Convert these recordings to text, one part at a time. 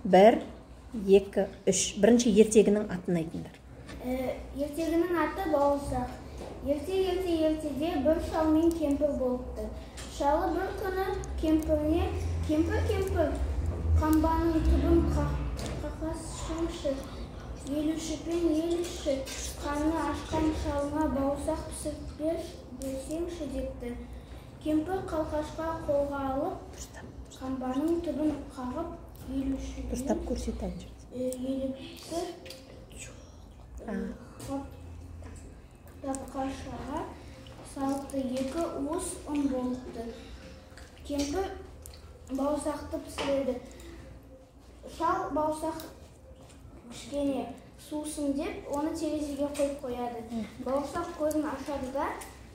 1, 2, 3. Бірінші ертегінің атын айтыңдар. Ертегінің аты Бауырсақ. Ертеде бір шал мен кемпір болыпты. Шалы бір күні кемпіріне: кемпір, қамбаның түбін қақасшыңшы, елуші, қаны ашқан шалыңа бауырсақ пісіріп берсеңші депті. Кемпір қалқашқа қолға алып, қамбаның түбін қағып, Дұрыстап көрсет әлі. елікті қашаға салыпты. 2 уыс ұн болыпты. Кемпір бауырсақты пісіреді. Шал бауырсақ кішкене сусын деп, оны терезеге қойып қояды. Бауырсақ көзін ашады да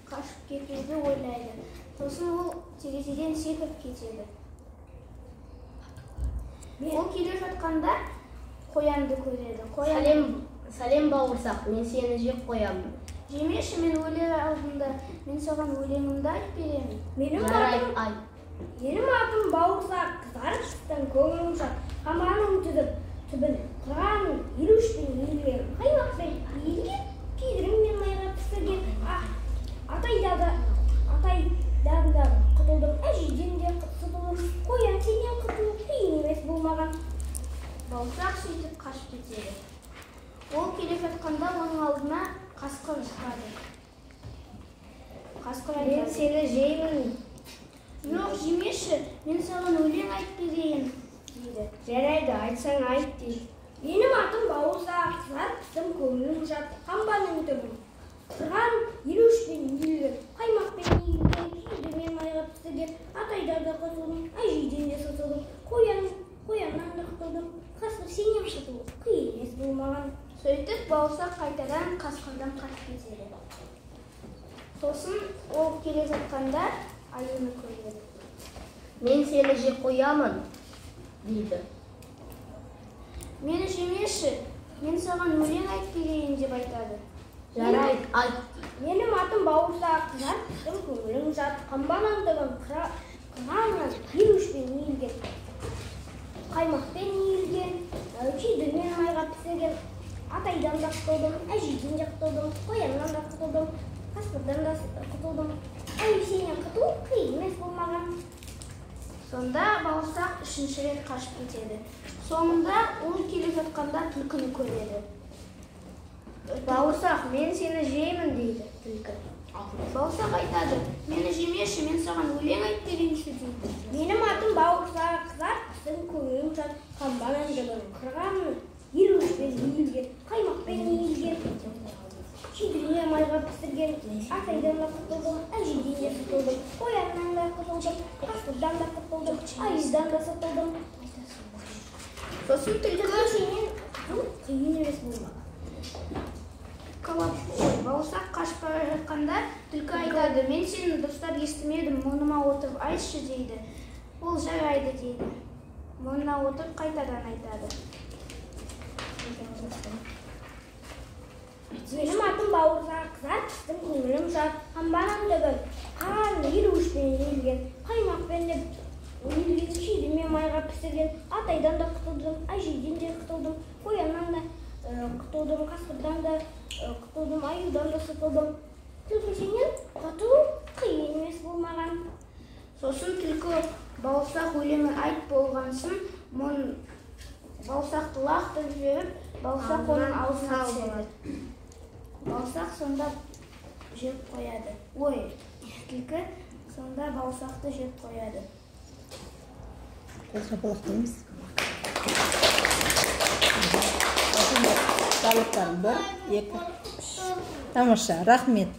қашып кетуді ойлайды. Сосын ол терезеден секіріп кетеді. Ол келе жатқанда қоянды көреді. Сәлем бауырсақ, мен сені жеп қоямын. Жемеші, мен өлер алдында, мен саған өлеңімді айтып беремін. Менің атым Бауырсақ, қызарып шықтың көңілім шат. Қамбаның түбін қырған, елушпен елген, қаймақпен елген, күйдіріңмен майға пісірген. Атайдан да құтылдым, әжейден де құтылдым. Қоян сенен құтылу қиын емес болмаған. Бауырсақ сөйтіп қашып кетеді. Ол келе жатқанда оның алдына қасқыр шығады. Қасқыр айтады: мен сені жеймін. Жоқ, жемеші, мен саған өлең айтып берейін дейді. Жарайды, айтсаң айт дейді. Менің атым Бауырсақ, қызарып пістім көңілім шат. Қамбаның түбін қырған, елушпен елген, қаймақпен елген, күйдірмен майға пісірген. Атайдан да құтылдым, әжейден де сытылдым. Қояннан да құтылдым, қасқыр сенен құтылу қиын емес болмаған. Сөйтіп бауырсақ қайтадан қасқырдан қашып кетеді. Сосын ол келе жатқанда аюны көреді. Мен сені жеп қоямын, дейді. Мені жемеші, мен саған өлең айтып берейін деп айтады. Жарайды, айт. Менің атым Бауырсақ, қызарып пістім көңілім шат. Қамбаның түбін қырған, елушпен елген, қаймақпен елген, күйдірмен майға пісірген. Атайдан да құтылдым, әжейден де құтылдым, қояннан да құтылдым, қасқырдан да құтылдым. Ай, сенен құтылу қиын емес болмаған. Сонда бауырсақ 3-ші рет қашып кетеді. Соңында ол келе жатқанда түлкіні көреді. Бауырсақ, мен сені жеймін дейді түлкі. Бауырсақ айтады: мені жемеші, мен саған өлең айтып берейінші дейді. Менің атым Бауырсақ, қызарып пістім көңілім шат. Қамбаның түбін қырған, елушпен елген, қаймақпен елген, күйдірмен майға пісірген. Атайдан да құтылдым, әжейден де құтылдым, қояннан да құтылдым, қасқырдан да құтылдым, аюдан да сытылдым. Сосын түлкі сенен қиын емес болмаған. Бауырсақ қашып бара жатқанда түлкі айтады: мен сені дұрыстап естімедім, мойныма отырып айтшы дейді. Ол жарайды дейді. Мойнына отырып қайтадан айтады: менің атым Бауырсақ, қызарып пістім көңілім шат. Қамбаның түбін қырған, елушпен елген, қаймақпен елген, күйдірмен майға пісірген. Атайдан да құтылдым, әжейден де құтылдым, қояннан да құтылдым, қасқырдан да құтылдым, аюдан да сытылдым. Түлкі сенен құтылу қиын емес болмаған. Сосын түлкі бауырсақ өлеңі айт болғансын, бауырсақты лақтырып жіберіп, бауырсақ оның аузына түседі. Бауырсақ сонда жеп қояды. Түлкі сонда бауырсақты жеп қояды. Шапалақтаймыз. Барлықтарың 1, 2, 3. Тамаша, рахмет.